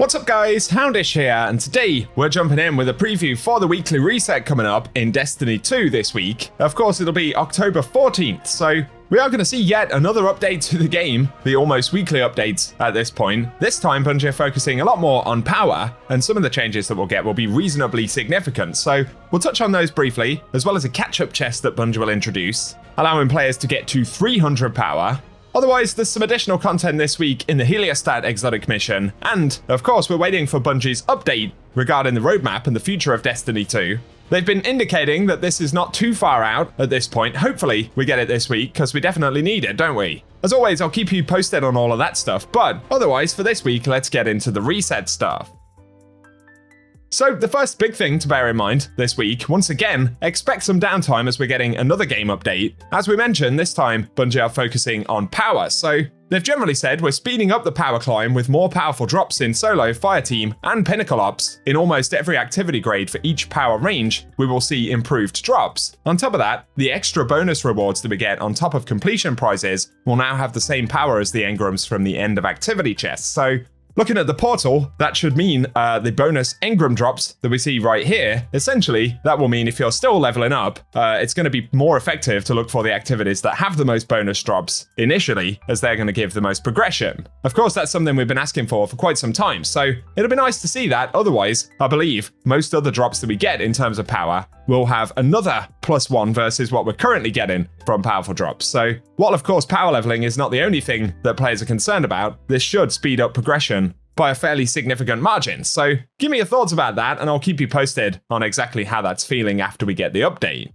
What's up guys, Houndish here, and today we're jumping in with a preview for the weekly reset coming up in Destiny 2 this week. Of course it'll be October 14th, so we are going to see yet another update to the game, the almost weekly updates at this point. This time Bungie are focusing a lot more on power, and some of the changes that we'll get will be reasonably significant, so we'll touch on those briefly, as well as a catch-up chest that Bungie will introduce, allowing players to get to 300 power. Otherwise, there's some additional content this week in the Heliostat exotic mission, and, of course, we're waiting for Bungie's update regarding the roadmap and the future of Destiny 2. They've been indicating that this is not too far out at this point. Hopefully, we get it this week, because we definitely need it, don't we? As always, I'll keep you posted on all of that stuff, but otherwise, for this week, let's get into the reset stuff. So, the first big thing to bear in mind this week, once again, expect some downtime as we're getting another game update. As we mentioned, this time, Bungie are focusing on power, so they've generally said we're speeding up the power climb with more powerful drops in Solo, Fireteam, and Pinnacle Ops. In almost every activity grade for each power range, we will see improved drops. On top of that, the extra bonus rewards that we get on top of completion prizes will now have the same power as the engrams from the end of activity chests, so looking at the portal, that should mean the bonus engram drops that we see right here. Essentially, that will mean if you're still leveling up, it's going to be more effective to look for the activities that have the most bonus drops initially, as they're going to give the most progression. Of course, that's something we've been asking for quite some time, so it'll be nice to see that. Otherwise, I believe most other drops that we get in terms of power will have another +1 versus what we're currently getting from powerful drops. So, while of course power leveling is not the only thing that players are concerned about, this should speed up progression by a fairly significant margin. So, give me your thoughts about that, and I'll keep you posted on exactly how that's feeling after we get the update.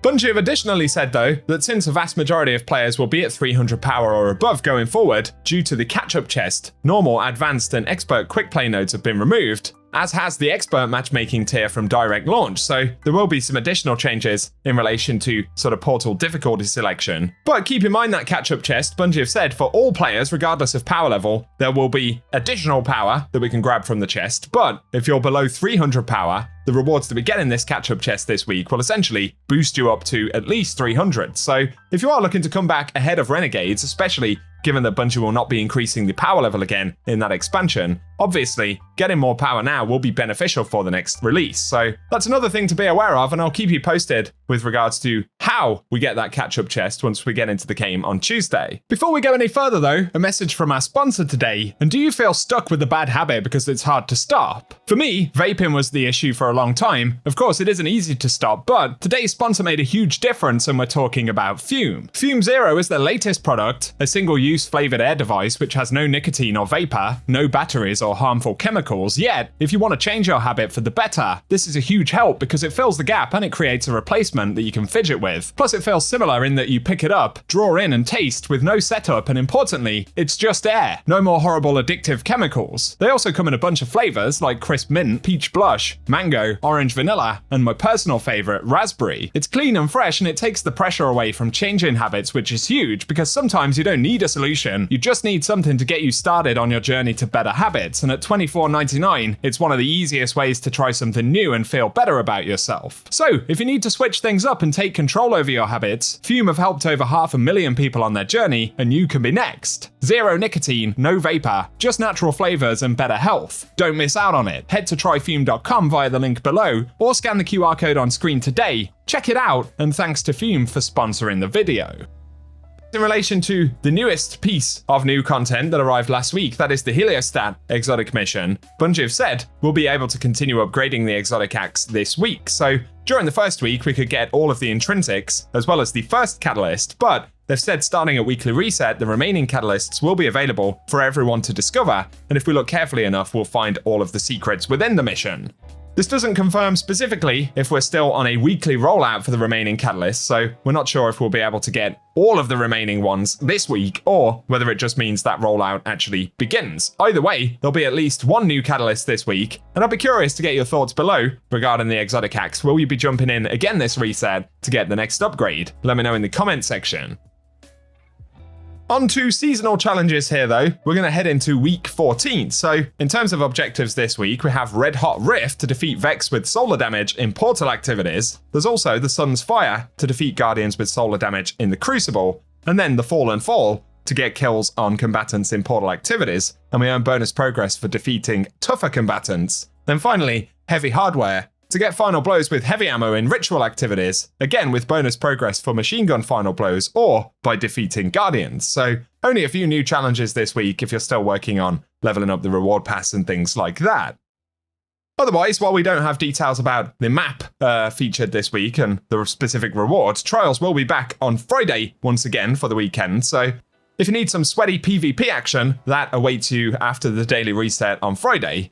Bungie have additionally said though, that since a vast majority of players will be at 300 power or above going forward, due to the catch-up chest, normal, advanced, and expert quick play nodes have been removed, as has the expert matchmaking tier from direct launch, so there will be some additional changes in relation to sort of portal difficulty selection. But keep in mind that catch-up chest, Bungie have said for all players, regardless of power level, there will be additional power that we can grab from the chest, but if you're below 300 power, the rewards that we get in this catch-up chest this week will essentially boost you up to at least 300. So if you are looking to come back ahead of Renegades, especially given that Bungie will not be increasing the power level again in that expansion, obviously, getting more power now will be beneficial for the next release. So that's another thing to be aware of, and I'll keep you posted with regards to how we get that catch-up chest once we get into the game on Tuesday. Before we go any further though, a message from our sponsor today. And do you feel stuck with a bad habit because it's hard to stop? For me, vaping was the issue for a long time. Of course, it isn't easy to stop, but today's sponsor made a huge difference, and we're talking about Fume. Fume Zero is their latest product, a single-use flavored air device which has no nicotine or vapor, no batteries or harmful chemicals. Yet, if you want to change your habit for the better, this is a huge help because it fills the gap and it creates a replacement that you can fidget with. Plus it feels similar in that you pick it up, draw in and taste with no setup, and importantly, it's just air. No more horrible addictive chemicals. They also come in a bunch of flavors like crisp mint, peach blush, mango, orange vanilla, and my personal favorite, raspberry. It's clean and fresh, and it takes the pressure away from changing habits, which is huge because sometimes you don't need a solution, you just need something to get you started on your journey to better habits, and at $24.99, it's one of the easiest ways to try something new and feel better about yourself. So, if you need to switch things up and take control over your habits, Fume have helped over 500,000 people on their journey, and you can be next. Zero nicotine, no vapor, just natural flavors and better health. Don't miss out on it. Head to tryfume.com via the link below, or scan the QR code on screen today. Check it out, and thanks to Fume for sponsoring the video. In relation to the newest piece of new content that arrived last week, that is the Heliostat exotic mission, Bungie have said we'll be able to continue upgrading the exotic acts this week. So during the first week, we could get all of the intrinsics, as well as the first catalyst, but they've said starting at weekly reset, the remaining catalysts will be available for everyone to discover, and if we look carefully enough, we'll find all of the secrets within the mission. This doesn't confirm specifically if we're still on a weekly rollout for the remaining catalysts, so we're not sure if we'll be able to get all of the remaining ones this week, or whether it just means that rollout actually begins. Either way, there'll be at least one new catalyst this week, and I'll be curious to get your thoughts below regarding the exotic acts. Will you be jumping in again this reset to get the next upgrade? Let me know in the comment section. On to seasonal challenges here though. We're going to head into week 14. So in terms of objectives this week, we have Red Hot Rift to defeat Vex with solar damage in portal activities. There's also the Sun's Fire to defeat Guardians with solar damage in the Crucible. And then the Fallen Fall to get kills on combatants in portal activities, and we earn bonus progress for defeating tougher combatants. Then finally, heavy hardware, to get final blows with heavy ammo in ritual activities, again with bonus progress for machine gun final blows or by defeating guardians. So only a few new challenges this week if you're still working on leveling up the reward pass and things like that. Otherwise, while we don't have details about the map featured this week and the specific rewards, Trials will be back on Friday once again for the weekend. So if you need some sweaty PvP action, that awaits you after the daily reset on Friday.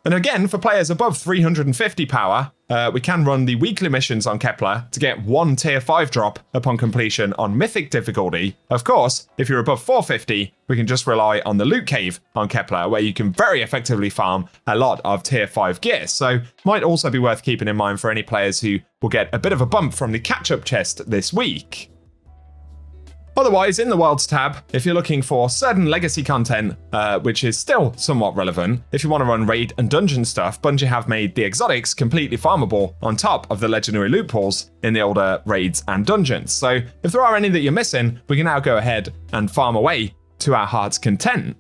And again, for players above 350 power, we can run the weekly missions on Kepler to get one tier 5 drop upon completion on Mythic difficulty. Of course, if you're above 450, we can just rely on the Loot Cave on Kepler, where you can very effectively farm a lot of tier 5 gear. So might also be worth keeping in mind for any players who will get a bit of a bump from the catch-up chest this week. Otherwise, in the Worlds tab, if you're looking for certain legacy content, which is still somewhat relevant, if you want to run raid and dungeon stuff, Bungie have made the exotics completely farmable on top of the legendary loot pools in the older raids and dungeons. So if there are any that you're missing, we can now go ahead and farm away to our heart's content.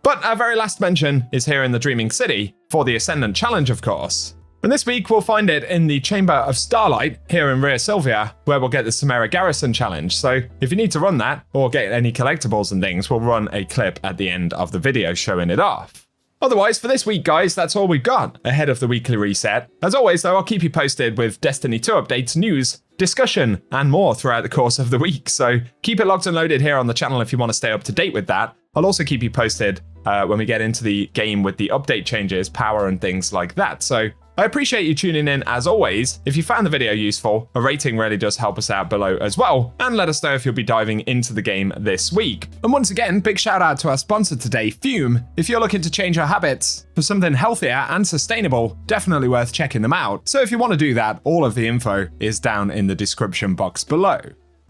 But our very last mention is here in the Dreaming City for the Ascendant Challenge, of course. And this week we'll find it in the Chamber of Starlight here in Rear Sylvia, where we'll get the Samara Garrison Challenge. So if you need to run that or get any collectibles and things, we'll run a clip at the end of the video showing it off. Otherwise, for this week, guys, that's all we've got ahead of the weekly reset. As always, though, I'll keep you posted with Destiny 2 updates, news, discussion, and more throughout the course of the week. So keep it locked and loaded here on the channel if you want to stay up to date with that. I'll also keep you posted when we get into the game with the update changes, power, and things like that. So I appreciate you tuning in as always. If you found the video useful, a rating really does help us out below as well, and let us know if you'll be diving into the game this week. And once again, big shout out to our sponsor today, Fume. If you're looking to change your habits for something healthier and sustainable, definitely worth checking them out. So if you want to do that, all of the info is down in the description box below.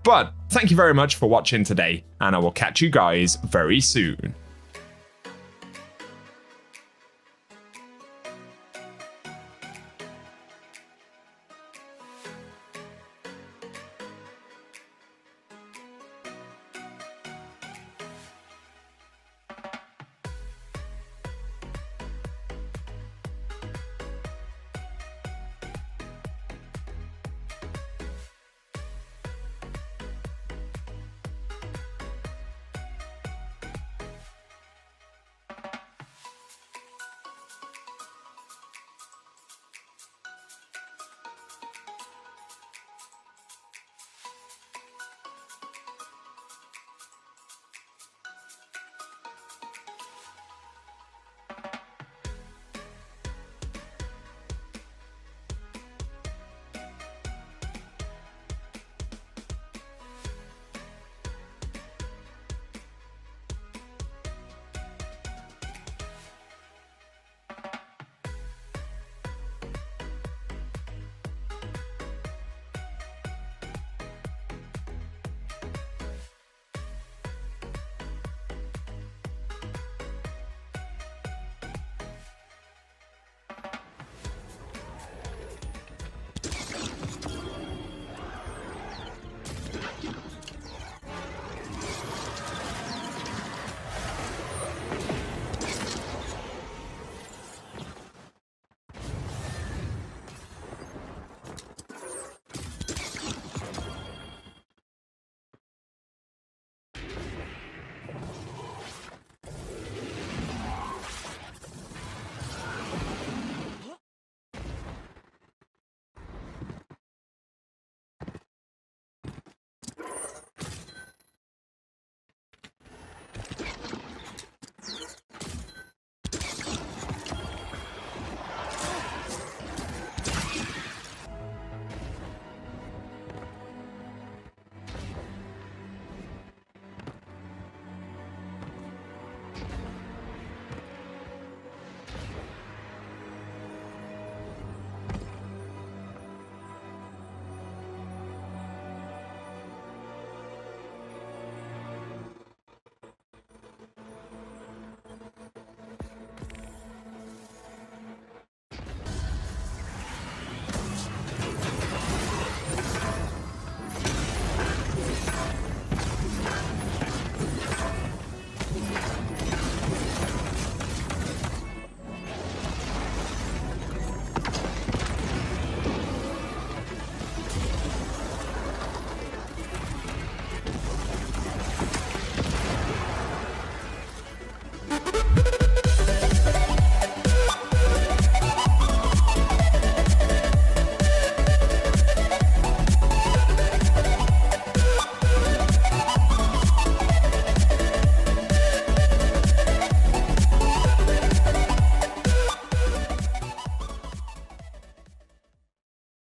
But thank you very much for watching today, and I will catch you guys very soon.